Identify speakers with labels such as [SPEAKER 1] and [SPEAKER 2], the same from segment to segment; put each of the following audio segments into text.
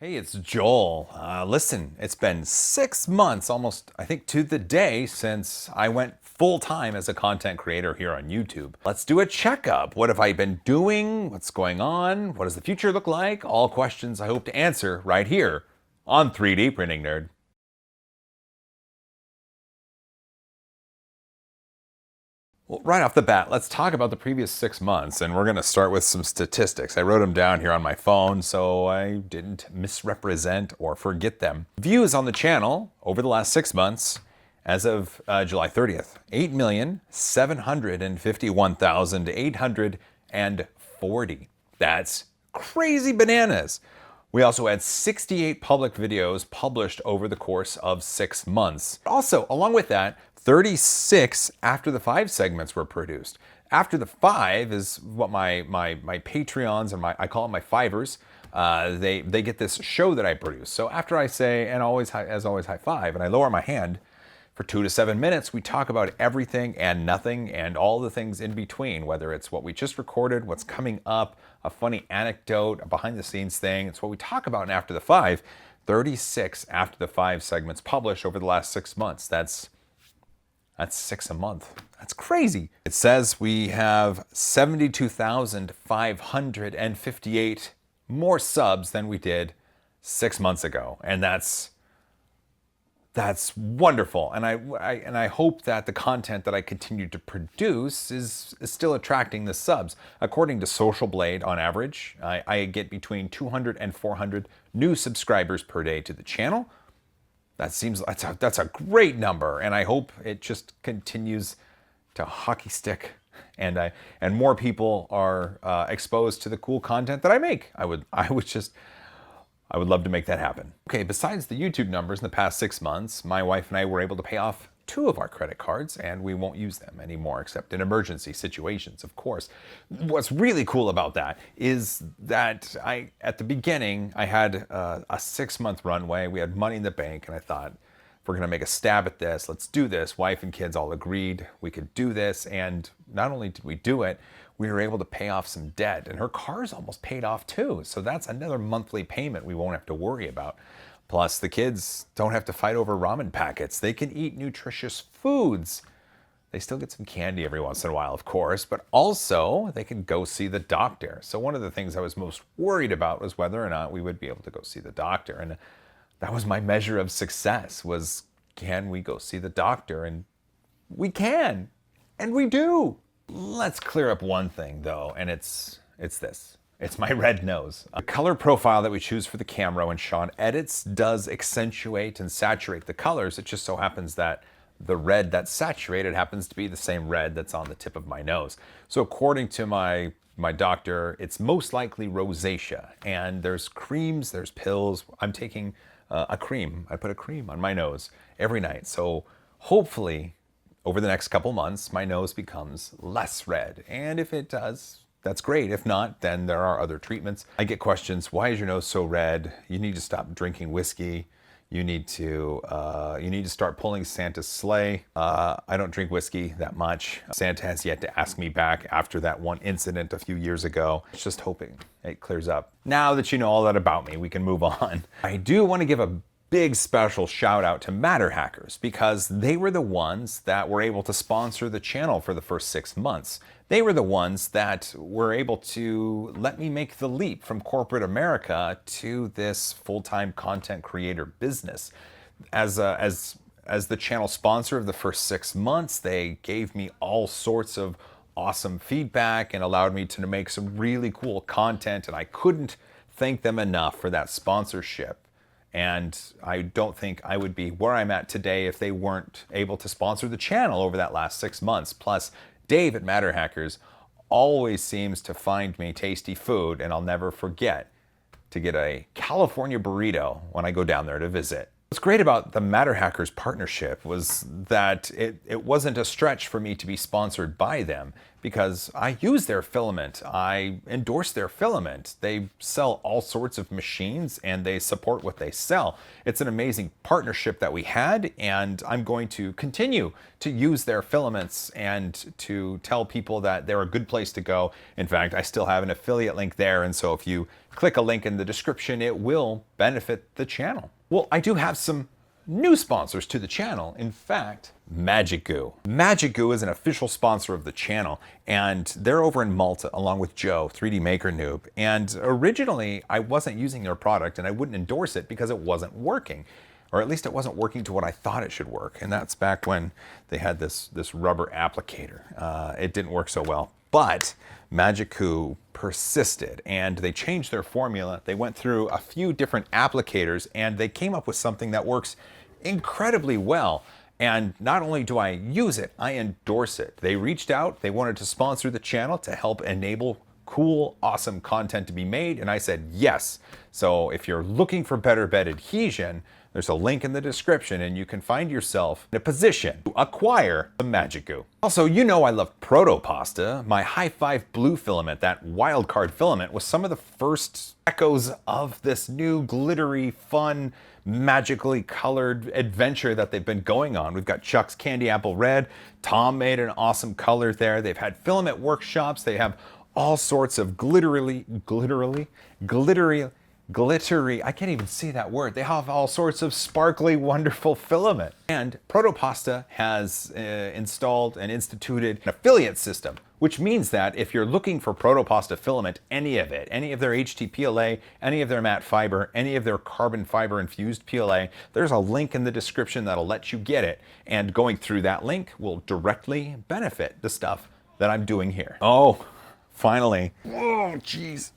[SPEAKER 1] Hey, it's Joel. Listen, it's been 6 months, almost, I think, to the day since I went full time as a content creator here on YouTube. Let's do a checkup. What have I been doing? What's going on? What does the future look like? All questions I hope to answer right here on 3D Printing Nerd. Well, right off the bat, let's talk about the previous 6 months, and we're going to start with some statistics. I wrote them down here on my phone so I didn't misrepresent or forget them. Views on the channel over the last 6 months, as of July 30th, 8,751,840. That's crazy bananas. We also had 68 public videos published over the course of 6 months. Also, along with that, 36 after the 5 segments were produced. After the 5 is what my Patreons and I call them my Fivers. They get this show that I produce. So after I say, and always as always high five, and I lower my hand, for 2 to 7 minutes, we talk about everything and nothing and all the things in between, whether it's what we just recorded, what's coming up, a funny anecdote, a behind the scenes thing. It's what we talk about in After the 5. 36 After the 5 segments published over the last 6 months. That's 6 a month. That's crazy. It says we have 72,558 more subs than we did 6 months ago. And that's wonderful, and I hope that the content that I continue to produce is still attracting the subs. According to Social Blade, on average, I get between 200 and 400 new subscribers per day to the channel. That's a great number, and I hope it just continues to hockey stick, and more people are exposed to the cool content that I make. I would love to make that happen. Okay, besides the YouTube numbers in the past 6 months, my wife and I were able to pay off 2 of our credit cards, and we won't use them anymore except in emergency situations, of course. What's really cool about that is that at the beginning, I had a 6-month runway. We had money in the bank, and I thought, if we're gonna make a stab at this, let's do this. Wife and kids all agreed we could do this, and not only did we do it, we were able to pay off some debt, and her car's almost paid off too. So that's another monthly payment we won't have to worry about. Plus, the kids don't have to fight over ramen packets. They can eat nutritious foods. They still get some candy every once in a while, of course, but also they can go see the doctor. So one of the things I was most worried about was whether or not we would be able to go see the doctor. And that was my measure of success, was, can we go see the doctor? And we can, and we do. Let's clear up one thing though, and it's this. It's my red nose. The color profile that we choose for the camera when Sean edits does accentuate and saturate the colors. It just so happens that the red that's saturated happens to be the same red that's on the tip of my nose. So according to my doctor, it's most likely rosacea. And there's creams, there's pills. I'm taking a cream. I put a cream on my nose every night. So hopefully, over the next couple months, my nose becomes less red. And if it does, that's great. If not, then there are other treatments. I get questions, why is your nose so red? You need to stop drinking whiskey. You need to start pulling Santa's sleigh. I don't drink whiskey that much. Santa has yet to ask me back after that one incident a few years ago. Just hoping it clears up. Now that you know all that about me, we can move on. I do want to give a big special shout out to Matter Hackers, because they were the ones that were able to sponsor the channel for the first 6 months. They were the ones that were able to let me make the leap from corporate America to this full-time content creator business. As the channel sponsor of the first 6 months, they gave me all sorts of awesome feedback and allowed me to make some really cool content, and I couldn't thank them enough for that sponsorship. And I don't think I would be where I'm at today if they weren't able to sponsor the channel over that last 6 months. Plus, Dave at Matter Hackers always seems to find me tasty food, and I'll never forget to get a California burrito when I go down there to visit. What's great about the Matter Hackers partnership was that it wasn't a stretch for me to be sponsored by them, because I use their filament, I endorse their filament. They sell all sorts of machines and they support what they sell. It's an amazing partnership that we had, and I'm going to continue to use their filaments and to tell people that they're a good place to go. In fact, I still have an affiliate link there, and so if you click a link in the description, it will benefit the channel. Well, I do have some new sponsors to the channel. In fact, Magic Goo. Magic Goo is an official sponsor of the channel, and they're over in Malta along with Joe, 3D Maker Noob. And originally, I wasn't using their product and I wouldn't endorse it because it wasn't working. Or at least it wasn't working to what I thought it should work. And that's back when they had this rubber applicator. It didn't work so well. But Magic Goo persisted and they changed their formula. They went through a few different applicators and they came up with something that works incredibly well. And not only do I use it, I endorse it. They reached out, they wanted to sponsor the channel to help enable cool, awesome content to be made, and I said yes. So if you're looking for better bed adhesion, there's a link in the description and you can find yourself in a position to acquire the Magic Goo. Also, you know I love Protopasta. My High Five Blue filament, that wildcard filament, was some of the first echoes of this new glittery, fun, magically colored adventure that they've been going on. We've got Chuck's Candy Apple Red. Tom made an awesome color there. They've had filament workshops. They have all sorts of glittery, I can't even say that word. They have all sorts of sparkly, wonderful filament. And Protopasta has installed and instituted an affiliate system, which means that if you're looking for Protopasta filament, any of it, any of their HT-PLA, any of their matte fiber, any of their carbon fiber infused PLA, there's a link in the description that'll let you get it. And going through that link will directly benefit the stuff that I'm doing here. Oh, finally. Oh, jeez.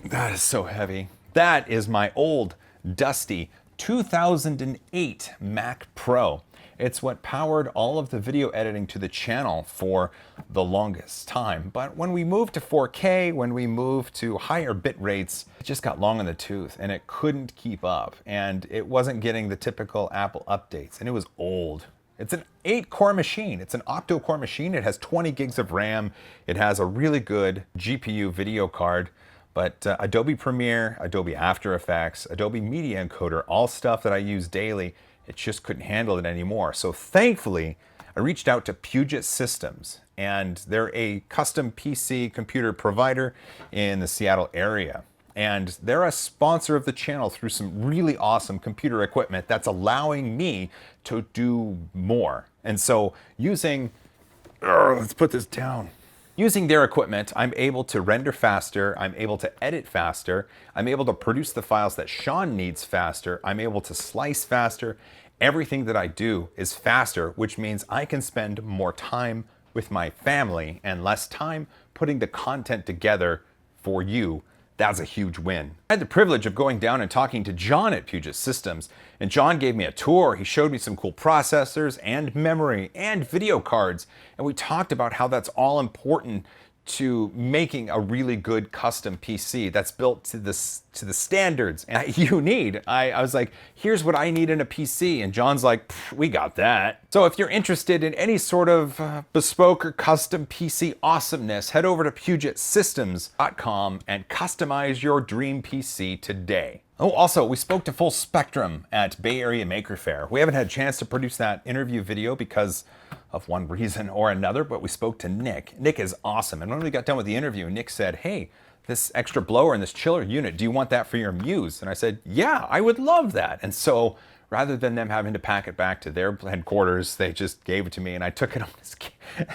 [SPEAKER 1] That is so heavy. That is my old, dusty 2008 Mac Pro. It's what powered all of the video editing to the channel for the longest time. But when we moved to 4K, when we moved to higher bit rates, it just got long in the tooth and it couldn't keep up. And it wasn't getting the typical Apple updates, and it was old. It's an 8-core machine. It's an octo-core machine. It has 20 gigs of RAM. It has a really good GPU video card. But Adobe Premiere, Adobe After Effects, Adobe Media Encoder, all stuff that I use daily, it just couldn't handle it anymore. So thankfully, I reached out to Puget Systems, and they're a custom PC computer provider in the Seattle area. And they're a sponsor of the channel through some really awesome computer equipment that's allowing me to do more. And so let's put this down. Using their equipment, I'm able to render faster, I'm able to edit faster, I'm able to produce the files that Sean needs faster, I'm able to slice faster. Everything that I do is faster, which means I can spend more time with my family and less time putting the content together for you. That's a huge win. I had the privilege of going down and talking to John at Puget Systems, and John gave me a tour. He showed me some cool processors and memory and video cards, and we talked about how that's all important to making a really good custom PC that's built to the standards you need. I was like, here's what I need in a PC. And John's like, we got that. So if you're interested in any sort of bespoke or custom PC awesomeness, head over to PugetSystems.com and customize your dream PC today. Oh, also, we spoke to Full Spectrum at Bay Area Maker Faire. We haven't had a chance to produce that interview video because of one reason or another, but we spoke to Nick. Nick is awesome. And when we got done with the interview, Nick said, hey, this extra blower and this chiller unit, do you want that for your Muse? And I said, yeah, I would love that. And so rather than them having to pack it back to their headquarters, they just gave it to me and I took it on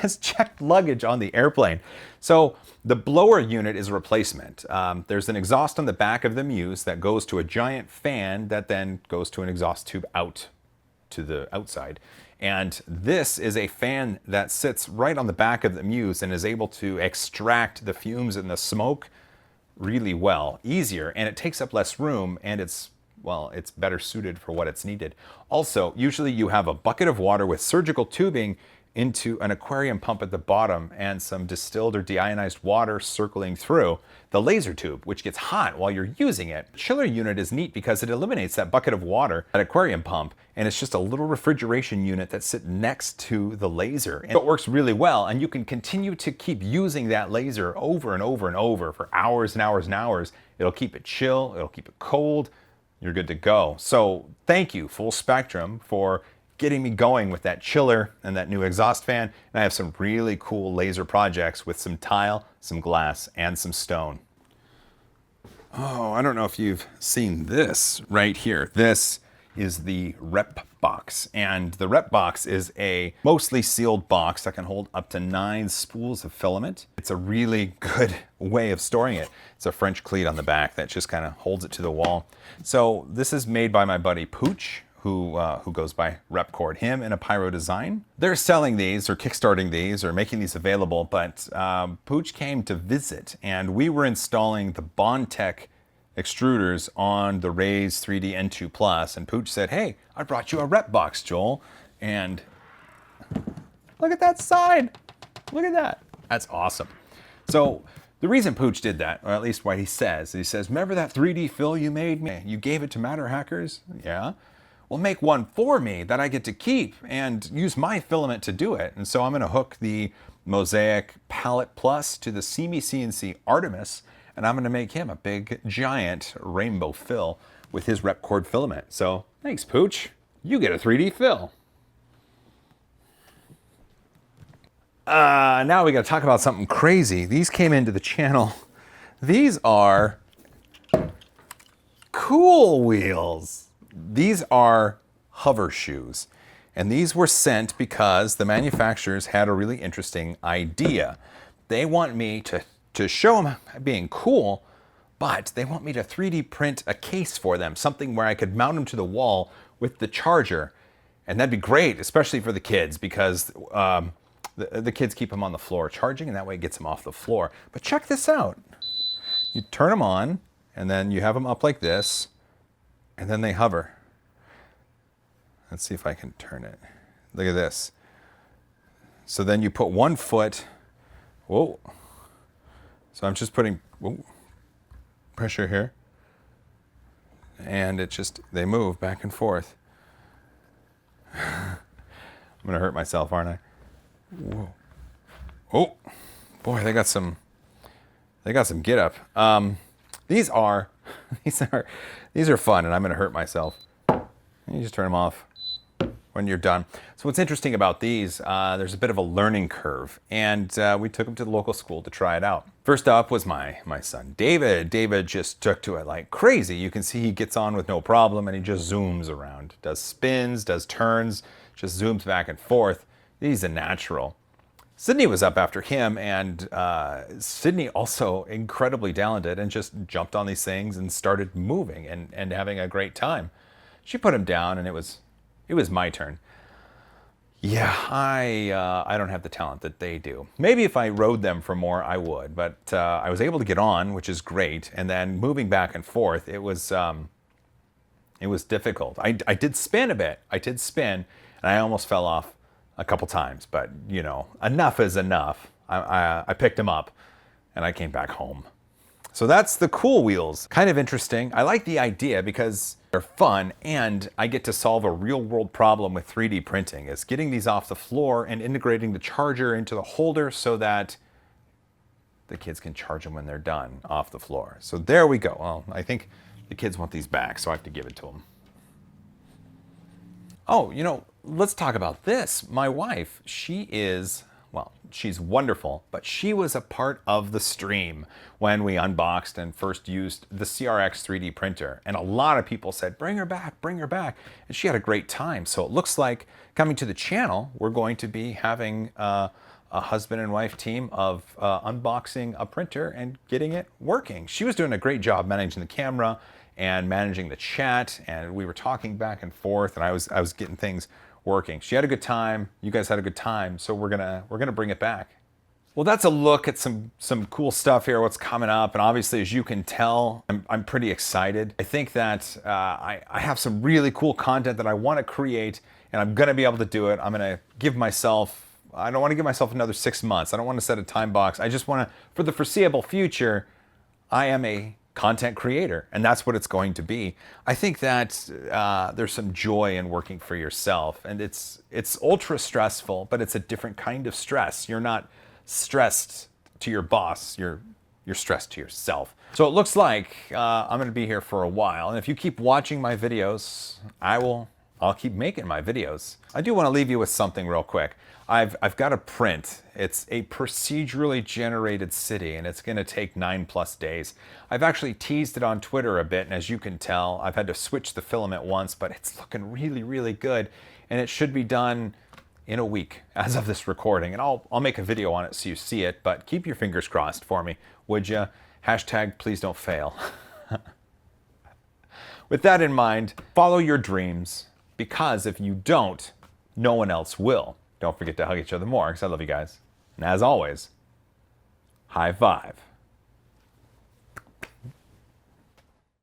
[SPEAKER 1] as checked luggage on the airplane. So the blower unit is a replacement. There's an exhaust on the back of the Muse that goes to a giant fan that then goes to an exhaust tube out to the outside. And this is a fan that sits right on the back of the Muse and is able to extract the fumes and the smoke really well, easier, and it takes up less room, and it's better suited for what it's needed. Also, usually you have a bucket of water with surgical tubing into an aquarium pump at the bottom and some distilled or deionized water circling through the laser tube, which gets hot while you're using it. The chiller unit is neat because it eliminates that bucket of water, that aquarium pump, and it's just a little refrigeration unit that sits next to the laser. And it works really well, and you can continue to keep using that laser over and over and over for hours and hours and hours. It'll keep it chill, it'll keep it cold, you're good to go. So thank you, Full Spectrum, for getting me going with that chiller and that new exhaust fan. And I have some really cool laser projects with some tile, some glass, and some stone. Oh, I don't know if you've seen this right here. This is the Repbox. And the Repbox is a mostly sealed box that can hold up to 9 spools of filament. It's a really good way of storing it. It's a French cleat on the back that just kind of holds it to the wall. So this is made by my buddy Pooch, who goes by Repcord, him and a Pyro Design. They're selling these or kickstarting these or making these available, but Pooch came to visit and we were installing the Bondtech extruders on the Raise 3D N2 Plus, and Pooch said, "Hey, I brought you a Repbox, Joel." And look at that side. Look at that. That's awesome. So the reason Pooch did that, or at least what he says, remember that 3D fill you made me? You gave it to Matter Hackers? Yeah. Well, make one for me that I get to keep and use my filament to do it. And so I'm gonna hook the Mosaic Palette Plus to the CME CNC Artemis, and I'm gonna make him a big, giant rainbow fill with his Repcord filament. So thanks, Pooch. You get a 3D fill. Now we gotta talk about something crazy. These came into the channel. These are cool wheels. These are hover shoes, and these were sent because the manufacturers had a really interesting idea. They want me to show them being cool, but they want me to 3D print a case for them, something where I could mount them to the wall with the charger, and that'd be great, especially for the kids, because the kids keep them on the floor charging, and that way it gets them off the floor. But check this out. You turn them on, and then you have them up like this, and then they hover. Let's see if I can turn it. Look at this. So then you put one foot, whoa. So I'm just putting pressure here. And they move back and forth. I'm gonna hurt myself, aren't I? Whoa. Oh, boy, they got some get up. These are fun, and I'm gonna hurt myself. You just turn them off when you're done. So what's interesting about these, there's a bit of a learning curve, and we took them to the local school to try it out. First up was my son, David. David just took to it like crazy. You can see he gets on with no problem, and he just zooms around, does spins, does turns, just zooms back and forth. He's a natural. Sydney was up after him, and Sydney also incredibly talented and just jumped on these things and started moving and having a great time. She put him down, and it was my turn. Yeah, I don't have the talent that they do. Maybe if I rode them for more, I would, but I was able to get on, which is great, and then moving back and forth, it was difficult. I did spin a bit. I did spin, and I almost fell off a couple times, but you know, enough is enough. I picked him up, and I came back home. So that's the cool wheels. Kind of interesting. I like the idea because they're fun, and I get to solve a real world problem with 3D printing, is getting these off the floor and integrating the charger into the holder so that the kids can charge them when they're done off the floor. So there we go. Well, I think the kids want these back, so I have to give it to them. Oh, you know, let's talk about this. My wife, she's wonderful, but she was a part of the stream when we unboxed and first used the CRX 3D printer. And a lot of people said, bring her back, bring her back. And she had a great time. So it looks like coming to the channel, we're going to be having a husband and wife team of unboxing a printer and getting it working. She was doing a great job managing the camera and managing the chat, and we were talking back and forth, and I was getting things working. She had a good time, you guys had a good time, so we're gonna bring it back. Well, that's a look at some cool stuff here, what's coming up, and obviously, as you can tell, I'm pretty excited. I think that I have some really cool content that I want to create, and I'm gonna be able to do it. I'm gonna give myself I don't want to give myself another 6 months. I don't want to set a time box. I just want to, for the foreseeable future, I am a content creator, and that's what it's going to be. I think that there's some joy in working for yourself, and it's ultra stressful, but it's a different kind of stress. You're not stressed to your boss. You're stressed to yourself. So it looks like I'm going to be here for a while, and if you keep watching my videos, I'll keep making my videos. I do want to leave you with something real quick. I've got a print. It's a procedurally generated city, and it's going to take 9+ days. I've actually teased it on Twitter a bit, and as you can tell, I've had to switch the filament once, but it's looking really, really good, and it should be done in a week as of this recording, and I'll make a video on it so you see it, but keep your fingers crossed for me, would you? Hashtag please don't fail. With that in mind, follow your dreams, because if you don't, no one else will. Don't forget to hug each other more, because I love you guys. And as always, high five.